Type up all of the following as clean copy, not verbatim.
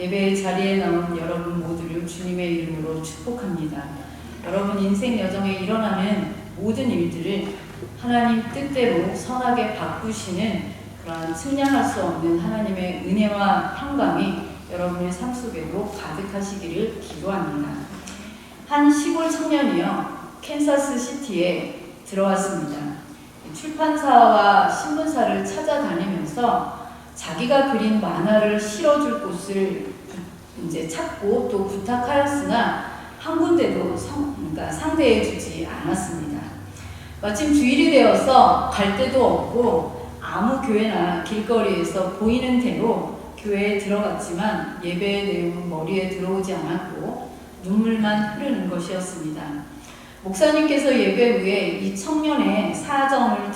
예배 자리에 나온 여러분 모두를 주님의 이름으로 축복합니다. 여러분 인생 여정에 일어나는 모든 일들을 하나님 뜻대로 선하게 바꾸시는 그러한 측량할 수 없는 하나님의 은혜와 평강이 여러분의 삶 속에도 가득하시기를 기도합니다. 한 시골 청년이요, 캔사스 시티에 들어왔습니다. 출판사와 신문사를 찾아다니면서 자기가 그린 만화를 실어줄 곳을 이제 찾고 또 부탁하였으나 한 군데도 상대해주지 않았습니다. 마침 주일이 되어서 갈 데도 없고 아무 교회나 길거리에서 보이는 대로 교회에 들어갔지만 예배의 내용은 머리에 들어오지 않았고 눈물만 흐르는 것이었습니다. 목사님께서 예배 후에 이 청년의 사정을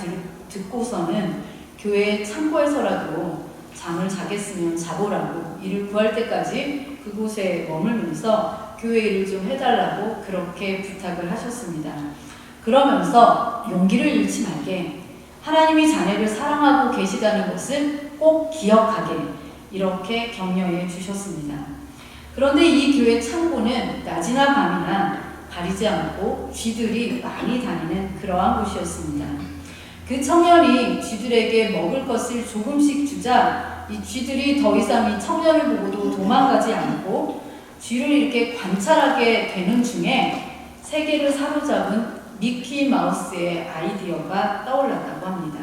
듣고서는 교회 창고에서라도 잠을 자겠으면 자보라고 이를 구할 때까지 그곳에 머물면서 교회 일을 좀 해달라고 그렇게 부탁을 하셨습니다. 그러면서 용기를 잃지 말게, 하나님이 자네를 사랑하고 계시다는 것을 꼭 기억하게, 이렇게 격려해 주셨습니다. 그런데 이 교회 창고는 낮이나 밤이나 가리지 않고 쥐들이 많이 다니는 그러한 곳이었습니다. 그 청년이 쥐들에게 먹을 것을 조금씩 주자 이 쥐들이 더 이상 이 청년을 보고도 도망가지 않고 쥐를 이렇게 관찰하게 되는 중에 세계를 사로잡은 미키 마우스의 아이디어가 떠올랐다고 합니다.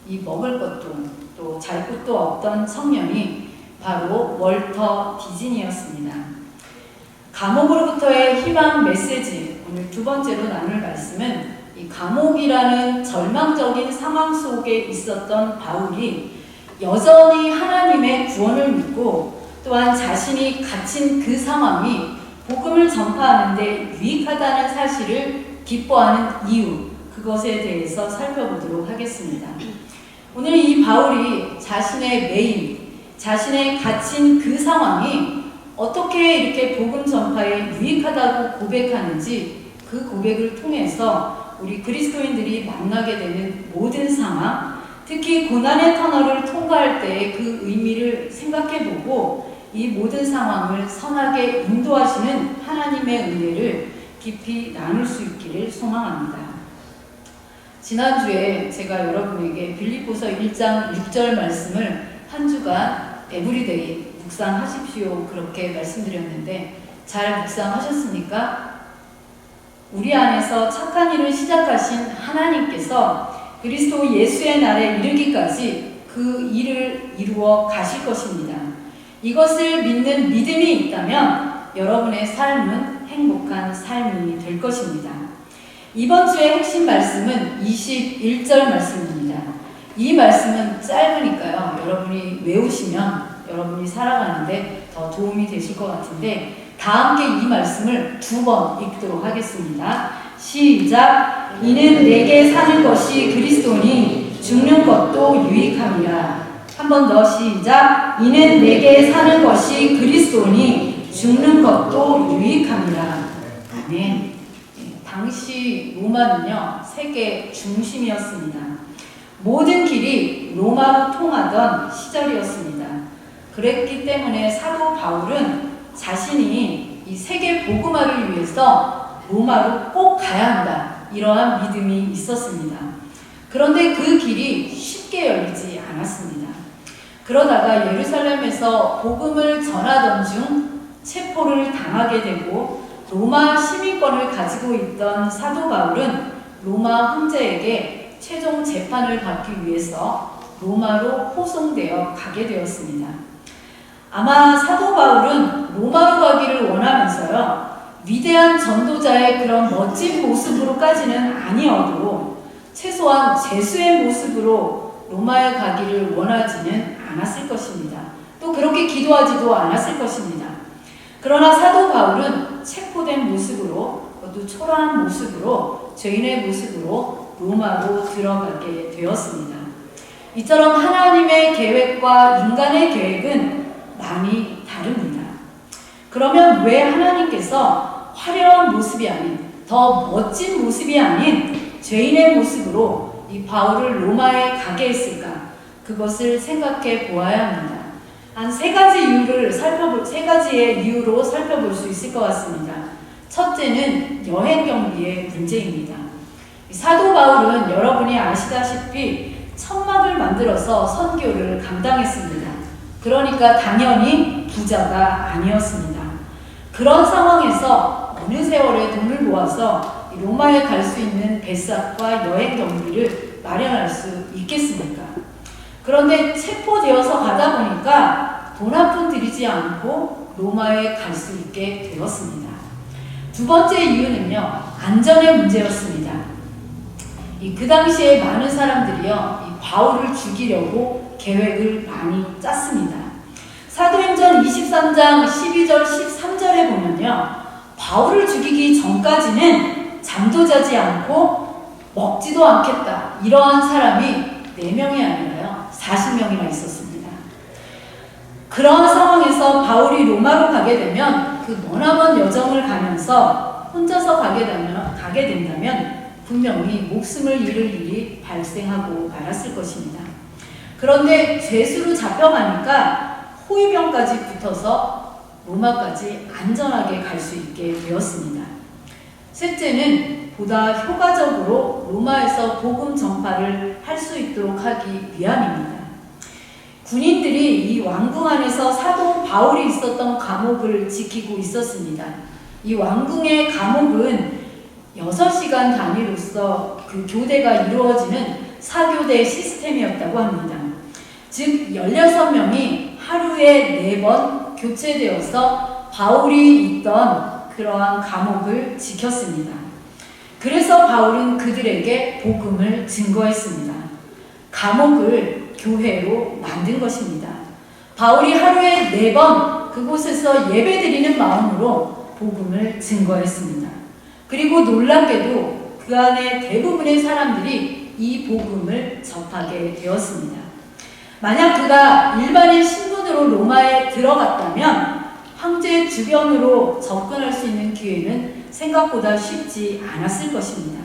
이 먹을 것도 또 잘 곳도 없던 청년이 바로 월터 디즈니였습니다. 감옥으로부터의 희망 메시지, 오늘 두 번째로 나눌 말씀은 이 감옥이라는 절망적인 상황 속에 있었던 바울이 여전히 하나님의 구원을 믿고 또한 자신이 갇힌 그 상황이 복음을 전파하는 데 유익하다는 사실을 기뻐하는 이유, 그것에 대해서 살펴보도록 하겠습니다. 오늘 이 바울이 자신의 매임, 자신의 갇힌 그 상황이 어떻게 이렇게 복음 전파에 유익하다고 고백하는지 그 고백을 통해서 우리 그리스도인들이 만나게 되는 모든 상황, 특히 고난의 터널을 통과할 때의 그 의미를 생각해보고 이 모든 상황을 선하게 인도하시는 하나님의 은혜를 깊이 나눌 수 있기를 소망합니다. 지난주에 제가 여러분에게 빌립보서 1장 6절 말씀을 한 주간 에브리데이 묵상하십시오 그렇게 말씀드렸는데 잘 묵상하셨습니까? 우리 안에서 착한 일을 시작하신 하나님께서 그리스도 예수의 날에 이르기까지 그 일을 이루어 가실 것입니다. 이것을 믿는 믿음이 있다면 여러분의 삶은 행복한 삶이 될 것입니다. 이번 주의 핵심 말씀은 21절 말씀입니다. 이 말씀은 짧으니까요, 여러분이 외우시면 여러분이 살아가는데 더 도움이 되실 것 같은데 다 함께 이 말씀을 2번 읽도록 하겠습니다. 시작. 이는 내게 사는 것이 그리스도니 죽는 것도 유익함이라. 한 번 더 시작. 이는 내게 사는 것이 그리스도니 죽는 것도 유익함이라. 아멘. 당시 로마는요, 세계 중심이었습니다. 모든 길이 로마로 통하던 시절이었습니다. 그랬기 때문에 사도 바울은 자신이 이 세계 복음화를 위해서 로마로 꼭 가야 한다, 이러한 믿음이 있었습니다. 그런데 그 길이 쉽게 열리지 않았습니다. 그러다가 예루살렘에서 복음을 전하던 중 체포를 당하게 되고 로마 시민권을 가지고 있던 사도 바울은 로마 황제에게 최종 재판을 받기 위해서 로마로 호송되어 가게 되었습니다. 아마 사도 바울은 로마로 가기를 원하면서요, 위대한 전도자의 그런 멋진 모습으로까지는 아니어도 최소한 죄수의 모습으로 로마에 가기를 원하지는 않았을 것입니다. 또 그렇게 기도하지도 않았을 것입니다. 그러나 사도 바울은 체포된 모습으로, 또 초라한 모습으로, 죄인의 모습으로 로마로 들어가게 되었습니다. 이처럼 하나님의 계획과 인간의 계획은 많이 다릅니다. 그러면 왜 하나님께서 화려한 모습이 아닌, 더 멋진 모습이 아닌 죄인의 모습으로 이 바울을 로마에 가게 했을까? 그것을 생각해 보아야 합니다. 한 세 가지의 이유로 살펴볼 수 있을 것 같습니다. 첫째는 여행 경비의 문제입니다. 사도 바울은 여러분이 아시다시피 천막을 만들어서 선교를 감당했습니다. 그러니까 당연히 부자가 아니었습니다. 그런 상황에서 어느 세월에 돈을 모아서 로마에 갈 수 있는 배삭과 여행 경비를 마련할 수 있겠습니까? 그런데 체포되어서 가다 보니까 돈 한 푼 들이지 않고 로마에 갈 수 있게 되었습니다. 두 번째 이유는요, 안전의 문제였습니다. 그 당시에 많은 사람들이요, 이 바울을 죽이려고 계획을 많이 짰습니다. 사도행전 23장 12절 13절에 보면요, 바울을 죽이기 전까지는 잠도 자지 않고 먹지도 않겠다, 이러한 사람이 4명이 아니라요 40명이나 있었습니다. 그런 상황에서 바울이 로마로 가게 되면 그 머나먼 여정을 가면서 혼자서 가게 된다면 분명히 목숨을 잃을 일이 발생하고 말았을 것입니다. 그런데 죄수로 잡혀가니까 호위병까지 붙어서 로마까지 안전하게 갈 수 있게 되었습니다. 셋째는 보다 효과적으로 로마에서 복음 전파를 할 수 있도록 하기 위함입니다. 군인들이 이 왕궁 안에서 사도 바울이 있었던 감옥을 지키고 있었습니다. 이 왕궁의 감옥은 6시간 단위로서 그 교대가 이루어지는 사교대 시스템이었다고 합니다. 즉 16명이 하루에 4번 교체되어서 바울이 있던 그러한 감옥을 지켰습니다. 그래서 바울은 그들에게 복음을 증거했습니다. 감옥을 교회로 만든 것입니다. 바울이 하루에 4번 그곳에서 예배드리는 마음으로 복음을 증거했습니다. 그리고 놀랍게도 그 안에 대부분의 사람들이 이 복음을 접하게 되었습니다. 만약 그가 일반인 신분으로 로마에 들어갔다면 황제 주변으로 접근할 수 있는 기회는 생각보다 쉽지 않았을 것입니다.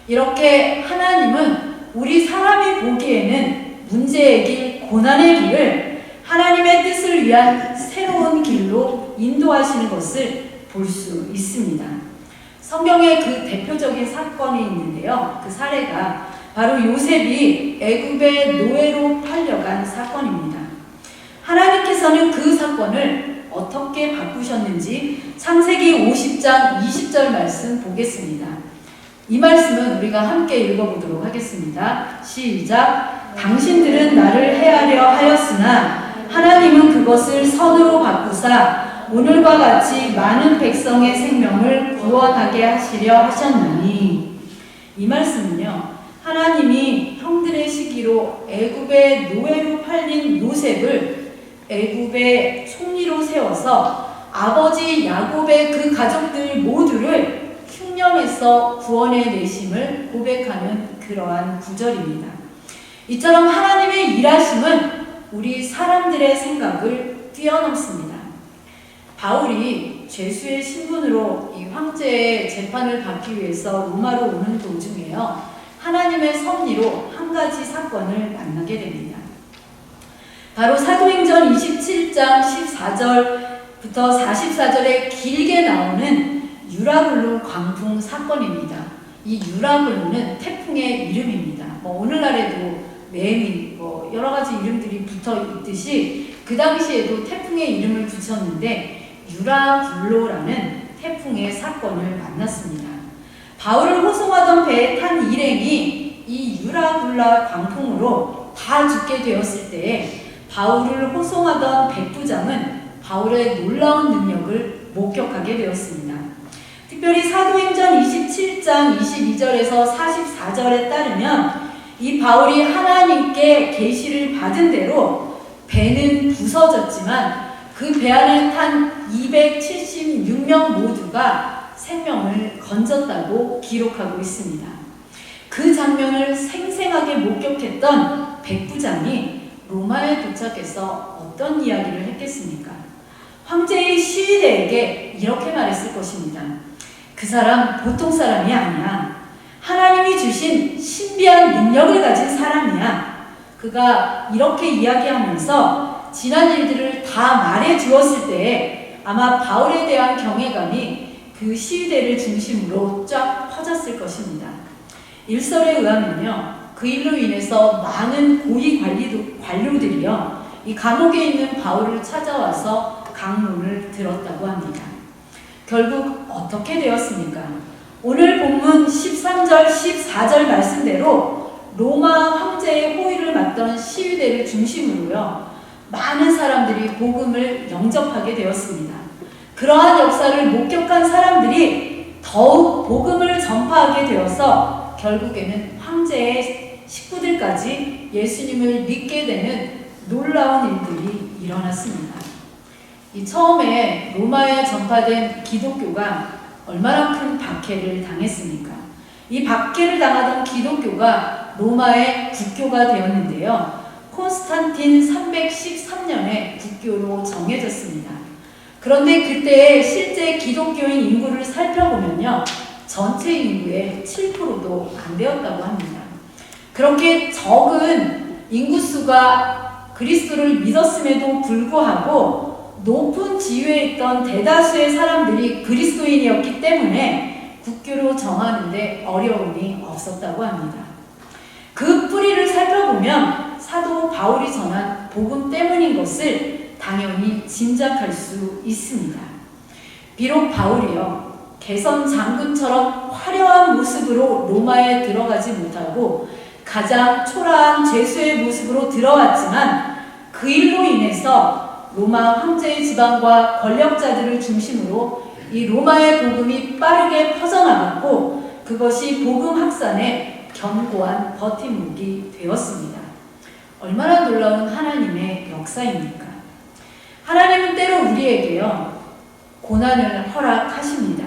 이렇게 하나님은 우리 사람이 보기에는 문제의 길, 고난의 길을 하나님의 뜻을 위한 새로운 길로 인도하시는 것을 볼 수 있습니다. 성경에 그 대표적인 사건이 있는데요. 그 사례가 바로 요셉이 애굽의 노예로 팔려간 사건입니다. 하나님께서는 그 사건을 어떻게 바꾸셨는지 창세기 50장 20절 말씀 보겠습니다. 이 말씀은 우리가 함께 읽어보도록 하겠습니다. 시작. 당신들은 나를 해하려 하였으나 하나님은 그것을 선으로 바꾸사 오늘과 같이 많은 백성의 생명을 구원하게 하시려 하셨나니. 이 말씀은요, 하나님이 형들의 시기로 애굽의 노예로 팔린 요셉을 애굽의 총리로 세워서 아버지 야곱의 그 가족들 모두를 흉년에서 구원해 내심을 고백하는 그러한 구절입니다. 이처럼 하나님의 일하심은 우리 사람들의 생각을 뛰어넘습니다. 바울이 죄수의 신분으로 이 황제의 재판을 받기 위해서 로마로 오는 도중에요, 하나님의 섭리로 한 가지 사건을 만나게 됩니다. 바로 사도행전 27장 14절부터 44절에 길게 나오는 유라굴로 광풍 사건입니다. 이 유라굴로는 태풍의 이름입니다. 오늘날에도 매미, 여러 가지 이름들이 붙어 있듯이 그 당시에도 태풍의 이름을 붙였는데 유라굴로라는 태풍의 사건을 만났습니다. 바울을 호송하던 배에 탄 일행이 이 유라굴라 광풍으로 다 죽게 되었을 때에 바울을 호송하던 백부장은 바울의 놀라운 능력을 목격하게 되었습니다. 특별히 사도행전 27장 22절에서 44절에 따르면 이 바울이 하나님께 계시를 받은 대로 배는 부서졌지만 그 배 안에 탄 276명 모두가 생명을 건졌다고 기록하고 있습니다. 그 장면을 생생하게 목격했던 백부장이 로마에 도착해서 어떤 이야기를 했겠습니까? 황제의 시위대에게 이렇게 말했을 것입니다. 그 사람 보통 사람이 아니야. 하나님이 주신 신비한 능력을 가진 사람이야. 그가 이렇게 이야기하면서 지난 일들을 다 말해 주었을 때에 아마 바울에 대한 경외감이 그 시위대를 중심으로 쫙 퍼졌을 것입니다. 일설에 의하면요, 그 일로 인해서 많은 고위 관료들이요, 이 감옥에 있는 바울을 찾아와서 강론을 들었다고 합니다. 결국 어떻게 되었습니까? 오늘 본문 13절, 14절 말씀대로 로마 황제의 호위를 맡던 시위대를 중심으로요, 많은 사람들이 복음을 영접하게 되었습니다. 그러한 역사를 목격한 사람들이 더욱 복음을 전파하게 되어서 결국에는 황제의 식구들까지 예수님을 믿게 되는 놀라운 일들이 일어났습니다. 이 처음에 로마에 전파된 기독교가 얼마나 큰 박해를 당했습니까? 이 박해를 당하던 기독교가 로마의 국교가 되었는데요. 콘스탄틴 313년에 국교로 정해졌습니다. 그런데 그때 실제 기독교인 인구를 살펴보면요, 전체 인구의 7%도 안 되었다고 합니다. 그렇게 적은 인구수가 그리스도를 믿었음에도 불구하고 높은 지위에 있던 대다수의 사람들이 그리스도인이었기 때문에 국교로 정하는데 어려움이 없었다고 합니다. 그 뿌리를 살펴보면 사도 바울이 전한 복음 때문인 것을 당연히 짐작할 수 있습니다. 비록 바울이요, 개선 장군처럼 화려한 모습으로 로마에 들어가지 못하고 가장 초라한 죄수의 모습으로 들어왔지만 그 일로 인해서 로마 황제의 지방과 권력자들을 중심으로 이 로마의 복음이 빠르게 퍼져나갔고 그것이 복음 확산의 견고한 버팀목이 되었습니다. 얼마나 놀라운 하나님의 역사입니까? 하나님은 때로 우리에게요, 고난을 허락하십니다.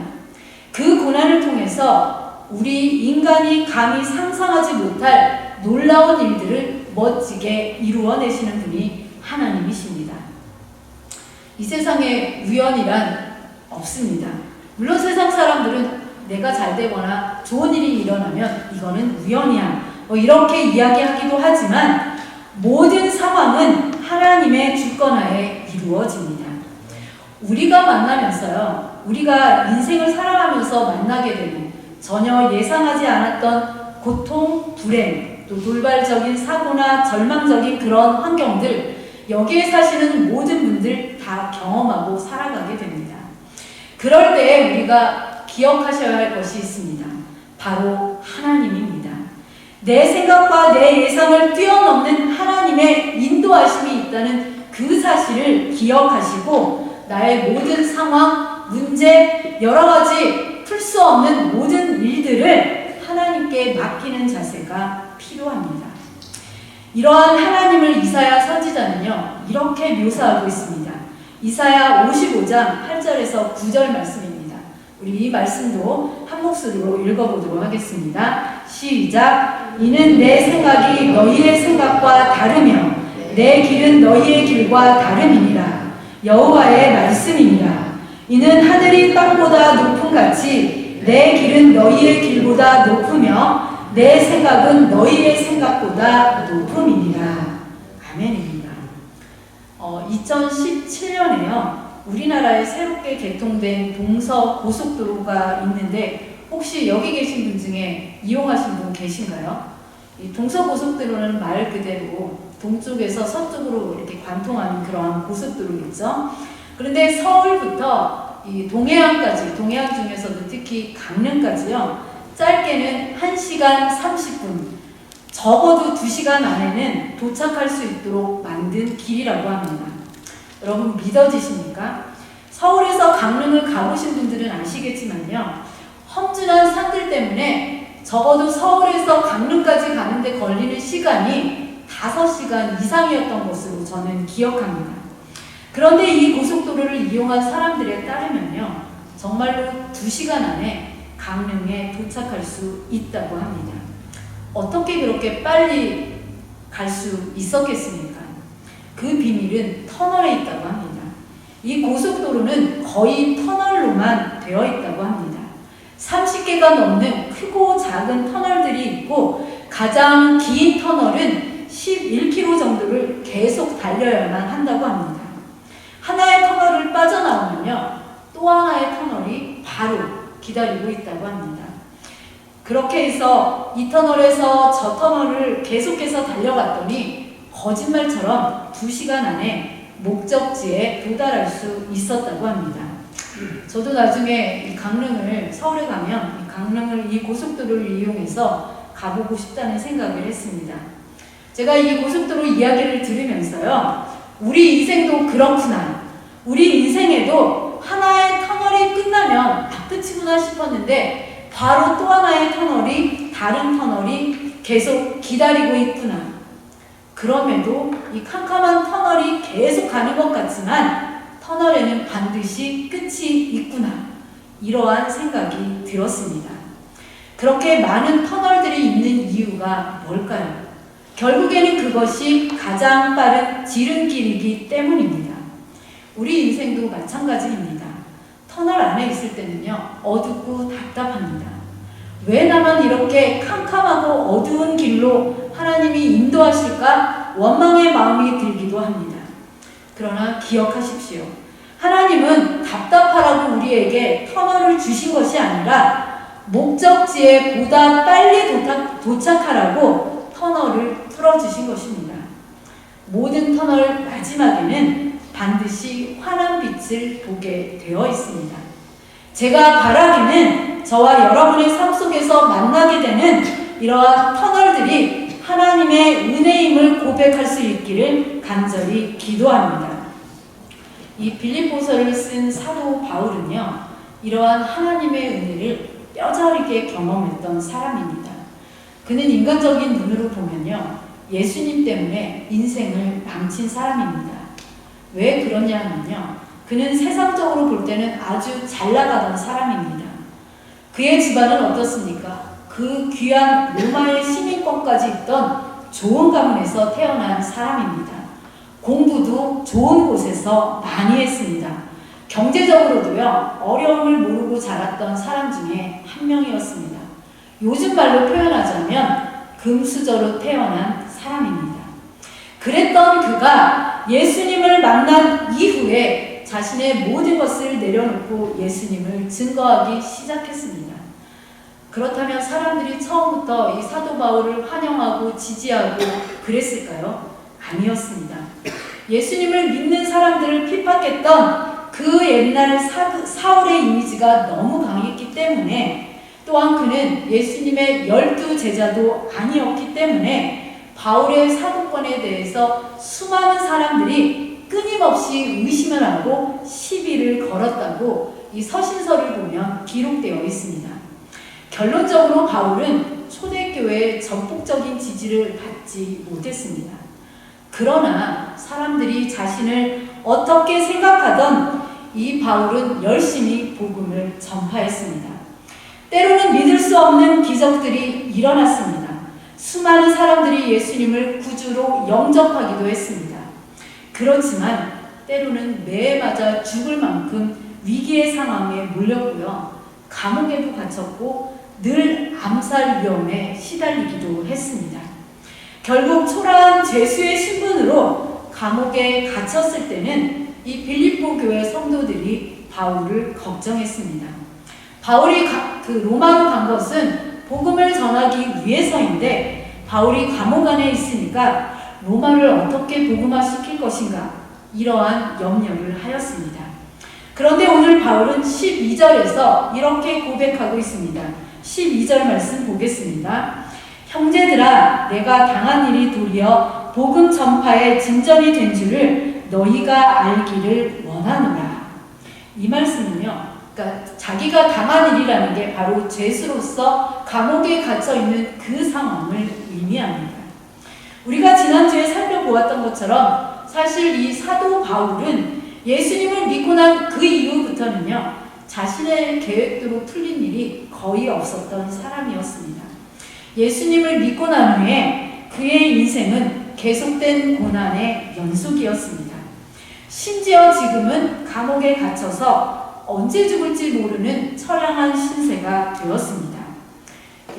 그 고난을 통해서 우리 인간이 감히 상상하지 못할 놀라운 일들을 멋지게 이루어내시는 분이 하나님이십니다. 이 세상에 우연이란 없습니다. 물론 세상 사람들은 내가 잘 되거나 좋은 일이 일어나면 이거는 우연이야, 이렇게 이야기하기도 하지만 모든 상황은 하나님의 주권하에 이루어집니다. 우리가 만나면서요, 우리가 인생을 살아가면서 만나게 되는 전혀 예상하지 않았던 고통, 불행, 또 돌발적인 사고나 절망적인 그런 환경들, 여기에 사시는 모든 분들 다 경험하고 살아가게 됩니다. 그럴 때 우리가 기억하셔야 할 것이 있습니다. 바로 하나님입니다. 내 생각과 내 예상을 뛰어넘는 하나님의 인도하심이 있다는 그 사실을 기억하시고 나의 모든 상황, 문제, 여러 가지 풀 수 없는 모든 일들을 하나님께 맡기는 자세가 필요합니다. 이러한 하나님을 이사야 선지자는요, 이렇게 묘사하고 있습니다. 이사야 55장 8절에서 9절 말씀입니다. 우리 이 말씀도 한 목소리로 읽어보도록 하겠습니다. 시작! 이는 내 생각이 너희의 생각과 다르며 내 길은 너희의 길과 다름이니라. 여호와의 말씀이니라. 이는 하늘이 땅보다 높음 같이 내 길은 너희의 길보다 높으며 내 생각은 너희의 생각보다 높음이니라. 아멘입니다. 2017년에요. 우리나라에 새롭게 개통된 동서 고속도로가 있는데 혹시 여기 계신 분 중에 이용하신 분 계신가요? 이 동서 고속도로는 말 그대로 동쪽에서 서쪽으로 이렇게 관통하는 그러한 고속도로겠죠. 그런데 서울부터 이 동해안까지, 동해안 중에서도 특히 강릉까지요, 짧게는 1시간 30분, 적어도 2시간 안에는 도착할 수 있도록 만든 길이라고 합니다. 여러분 믿어지십니까? 서울에서 강릉을 가보신 분들은 아시겠지만요, 험준한 산들 때문에 적어도 서울에서 강릉까지 가는데 걸리는 시간이 5시간 이상이었던 것으로 저는 기억합니다. 그런데 이 고속도로를 이용한 사람들에 따르면요, 정말로 2시간 안에 강릉에 도착할 수 있다고 합니다. 어떻게 그렇게 빨리 갈 수 있었겠습니까? 그 비밀은 터널에 있다고 합니다. 이 고속도로는 거의 터널로만 되어 있다고 합니다. 30개가 넘는 크고 작은 터널들이 있고 가장 긴 터널은 11km 정도를 계속 달려야만 한다고 합니다. 하나의 터널을 빠져나오면요, 또 하나의 터널이 바로 기다리고 있다고 합니다. 그렇게 해서 이 터널에서 저 터널을 계속해서 달려갔더니 거짓말처럼 2시간 안에 목적지에 도달할 수 있었다고 합니다. 저도 나중에 이 강릉을, 서울에 가면 강릉을 이 고속도로를 이용해서 가보고 싶다는 생각을 했습니다. 제가 이 고속도로 이야기를 들으면서요, 우리 인생도 그렇구나, 우리 인생에도 하나의 터널이 끝나면 끝이구나 싶었는데 바로 또 하나의 터널이, 다른 터널이 계속 기다리고 있구나. 그럼에도 이 캄캄한 터널이 계속 가는 것 같지만 터널에는 반드시 끝이 있구나, 이러한 생각이 들었습니다. 그렇게 많은 터널들이 있는 이유가 뭘까요? 결국에는 그것이 가장 빠른 지름길이기 때문입니다. 우리 인생도 마찬가지입니다. 터널 안에 있을 때는요, 어둡고 답답합니다. 왜 나만 이렇게 캄캄하고 어두운 길로 하나님이 인도하실까 원망의 마음이 들기도 합니다. 그러나 기억하십시오. 하나님은 답답하라고 우리에게 터널을 주신 것이 아니라 목적지에 보다 빨리 도착하라고 터널을 풀어주신 것입니다. 모든 터널 마지막에는 반드시 환한 빛을 보게 되어 있습니다. 제가 바라기는 저와 여러분의 삶 속에서 만나게 되는 이러한 터널들이 하나님의 은혜임을 고백할 수 있기를 간절히 기도합니다. 이 빌립보서를 쓴 사도 바울은요, 이러한 하나님의 은혜를 뼈저리게 경험했던 사람입니다. 그는 인간적인 눈으로 보면요, 예수님 때문에 인생을 망친 사람입니다. 왜 그러냐면요, 그는 세상적으로 볼 때는 아주 잘 나가던 사람입니다. 그의 집안은 어떻습니까? 그 귀한 로마의 시민권까지 있던 좋은 가문에서 태어난 사람입니다. 공부도 좋은 곳에서 많이 했습니다. 경제적으로도요, 어려움을 모르고 자랐던 사람 중에 한 명이었습니다. 요즘 말로 표현하자면 금수저로 태어난 사람입니다. 그랬던 그가 예수님을 만난 이후에 자신의 모든 것을 내려놓고 예수님을 증거하기 시작했습니다. 그렇다면 사람들이 처음부터 이 사도 바울을 환영하고 지지하고 그랬을까요? 아니었습니다. 예수님을 믿는 사람들을 핍박했던 그 옛날 사울의 이미지가 너무 강했기 때문에, 또한 그는 예수님의 12제자도 아니었기 때문에 바울의 사도권에 대해서 수많은 사람들이 끊임없이 의심을 하고 시비를 걸었다고 이 서신서를 보면 기록되어 있습니다. 결론적으로 바울은 초대교회의 전폭적인 지지를 받지 못했습니다. 그러나 사람들이 자신을 어떻게 생각하던 이 바울은 열심히 복음을 전파했습니다. 때로는 믿을 수 없는 기적들이 일어났습니다. 수많은 사람들이 예수님을 구주로 영접하기도 했습니다. 그렇지만 때로는 매에 맞아 죽을 만큼 위기의 상황에 몰렸고요, 감옥에도 갇혔고 늘 암살 위험에 시달리기도 했습니다. 결국 초라한 죄수의 신분으로 감옥에 갇혔을 때는 이 빌립보 교회 성도들이 바울을 걱정했습니다. 바울이 로마로 간 것은 복음을 전하기 위해서인데 바울이 감옥 안에 있으니까 로마를 어떻게 복음화시킬 것인가, 이러한 염려를 하였습니다. 그런데 오늘 바울은 12절에서 이렇게 고백하고 있습니다. 12절 말씀 보겠습니다. 형제들아, 내가 당한 일이 도리어 복음 전파의 진전이 된 줄을 너희가 알기를 원하노라. 이 말씀은요, 그러니까 자기가 당한 일이라는 게 바로 죄수로서 감옥에 갇혀 있는 그 상황을 의미합니다. 우리가 지난주에 살펴보았던 것처럼 사실 이 사도 바울은 예수님을 믿고 난 그 이후부터는요, 자신의 계획대로 풀린 일이 거의 없었던 사람이었습니다. 예수님을 믿고 난 후에 그의 인생은 계속된 고난의 연속이었습니다. 심지어 지금은 감옥에 갇혀서 언제 죽을지 모르는 처량한 신세가 되었습니다.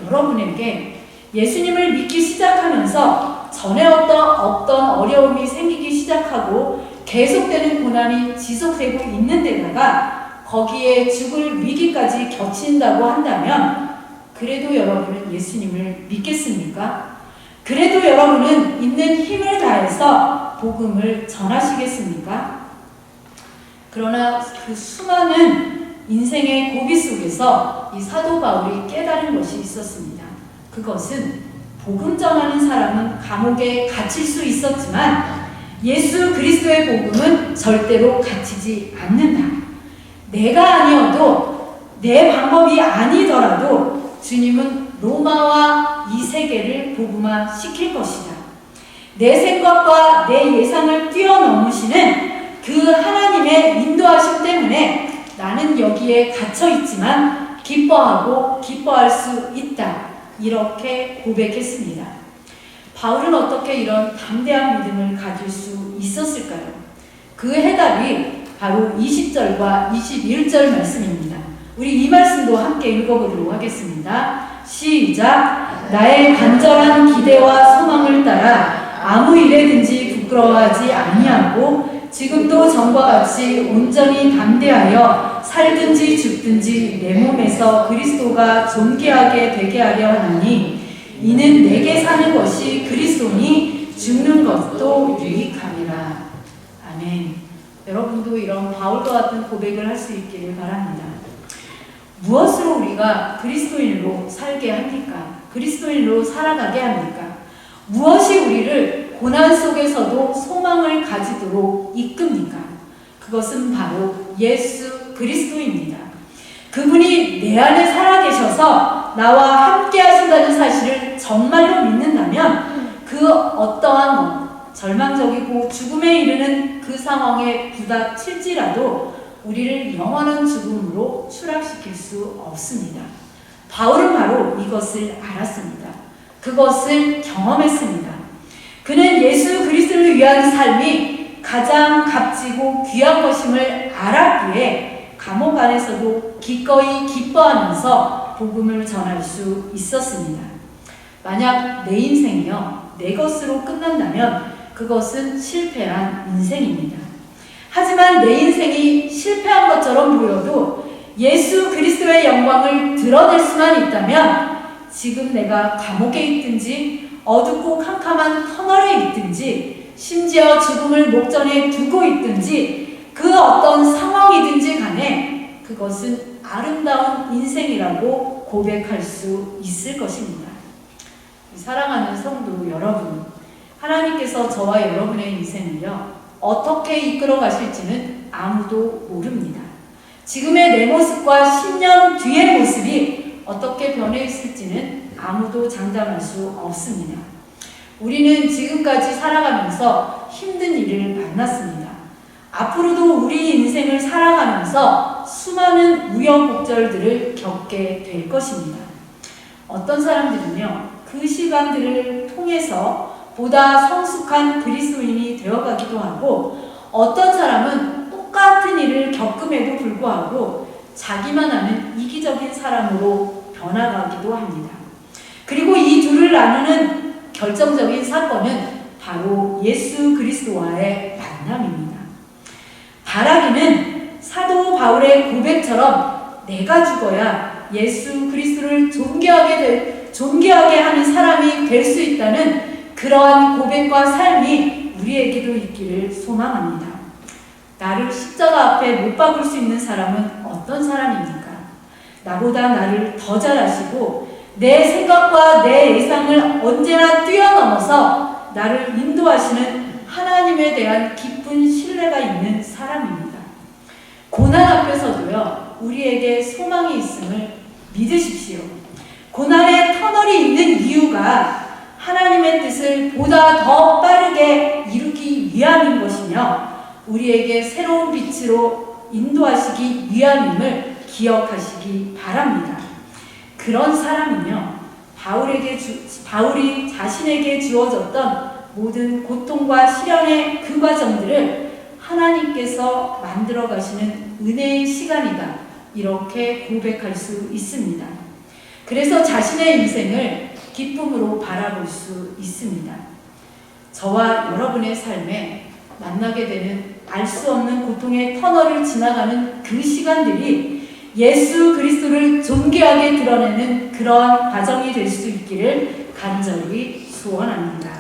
여러분에게 예수님을 믿기 시작하면서 전에 없던 어려움이 생기기 시작하고 계속되는 고난이 지속되고 있는 데다가 거기에 죽을 위기까지 겹친다고 한다면 그래도 여러분은 예수님을 믿겠습니까? 그래도 여러분은 있는 힘을 다해서 복음을 전하시겠습니까? 그러나 그 수많은 인생의 고비 속에서 이 사도 바울이 깨달은 것이 있었습니다. 그것은 복음 전하는 사람은 감옥에 갇힐 수 있었지만 예수 그리스도의 복음은 절대로 갇히지 않는다. 내가 아니어도 내 방법이 아니더라도 주님은 로마와 이 세계를 복음화 시킬 것이다. 내 생각과 내 예상을 뛰어넘으시는 그 하나님의 인도하심 때문에 나는 여기에 갇혀 있지만 기뻐하고 기뻐할 수 있다. 이렇게 고백했습니다. 바울은 어떻게 이런 담대한 믿음을 가질 수 있었을까요? 그 해답이 바로 20절과 21절 말씀입니다. 우리 이 말씀도 함께 읽어보도록 하겠습니다. 시작! 나의 간절한 기대와 소망을 따라 아무 일에든지 부끄러워하지 아니하고 지금도 전과 같이 온전히 담대하여 살든지 죽든지 내 몸에서 그리스도가 존귀하게 되게 하려 하나니 이는 내게 사는 것이 그리스도니 죽는 것도 유익함이라. 아멘. 여러분도 이런 바울과 같은 고백을 할 수 있기를 바랍니다. 무엇으로 우리가 그리스도인으로 살게 합니까? 그리스도인으로 살아가게 합니까? 무엇이 우리를 고난 속에서도 소망을 가지도록 이끕니까? 그것은 바로 예수 그리스도입니다. 그분이 내 안에 살아계셔서 나와 함께 하신다는 사실을 정말로 믿는다면 그 어떠한 절망적이고 죽음에 이르는 그 상황에 부닥칠지라도 우리를 영원한 죽음으로 추락시킬 수 없습니다. 바울은 바로 이것을 알았습니다. 그것을 경험했습니다. 그는 예수 그리스도를 위한 삶이 가장 값지고 귀한 것임을 알았기에 감옥 안에서도 기꺼이 기뻐하면서 복음을 전할 수 있었습니다. 만약 내 인생이요, 내 것으로 끝난다면 그것은 실패한 인생입니다. 하지만 내 인생이 실패한 것처럼 보여도 예수 그리스도의 영광을 드러낼 수만 있다면 지금 내가 감옥에 있든지 어둡고 캄캄한 터널에 있든지 심지어 죽음을 목전에 두고 있든지 그 어떤 상황이든지 간에 그것은 아름다운 인생이라고 고백할 수 있을 것입니다. 사랑하는 성도 여러분, 하나님께서 저와 여러분의 인생을요 어떻게 이끌어 가실지는 아무도 모릅니다. 지금의 내 모습과 10년 뒤의 모습이 어떻게 변해 있을지는 아무도 장담할 수 없습니다. 우리는 지금까지 살아가면서 힘든 일을 만났습니다. 앞으로도 우리 인생을 살아가면서 수많은 우여곡절들을 겪게 될 것입니다. 어떤 사람들은요, 그 시간들을 통해서 보다 성숙한 그리스도인이 되어가기도 하고 어떤 사람은 똑같은 일을 겪음에도 불구하고 자기만 아는 이기적인 사람으로 변화가기도 합니다. 그리고 이 둘을 나누는 결정적인 사건은 바로 예수 그리스도와의 만남입니다. 바라기는 사도 바울의 고백처럼 내가 죽어야 예수 그리스도를 존귀하게 하는 사람이 될 수 있다는 그러한 고백과 삶이 우리에게도 있기를 소망합니다. 나를 십자가 앞에 못 박을 수 있는 사람은 어떤 사람입니까? 나보다 나를 더 잘 아시고 내 생각과 내 예상을 언제나 뛰어넘어서 나를 인도하시는 하나님에 대한 깊은 신뢰가 있는 사람입니다. 고난 앞에서도요, 우리에게 소망이 있음을 믿으십시오. 고난의 터널이 있는 이유가 하나님의 뜻을 보다 더 빠르게 이루기 위함인 것이며 우리에게 새로운 빛으로 인도하시기 위함임을 기억하시기 바랍니다. 그런 사람은요, 바울이 자신에게 주어졌던 모든 고통과 시련의 그 과정들을 하나님께서 만들어 가시는 은혜의 시간이다. 이렇게 고백할 수 있습니다. 그래서 자신의 인생을 기쁨으로 바라볼 수 있습니다. 저와 여러분의 삶에 만나게 되는 알 수 없는 고통의 터널을 지나가는 그 시간들이 예수 그리스도를 존귀하게 드러내는 그러한 과정이 될 수 있기를 간절히 소원합니다.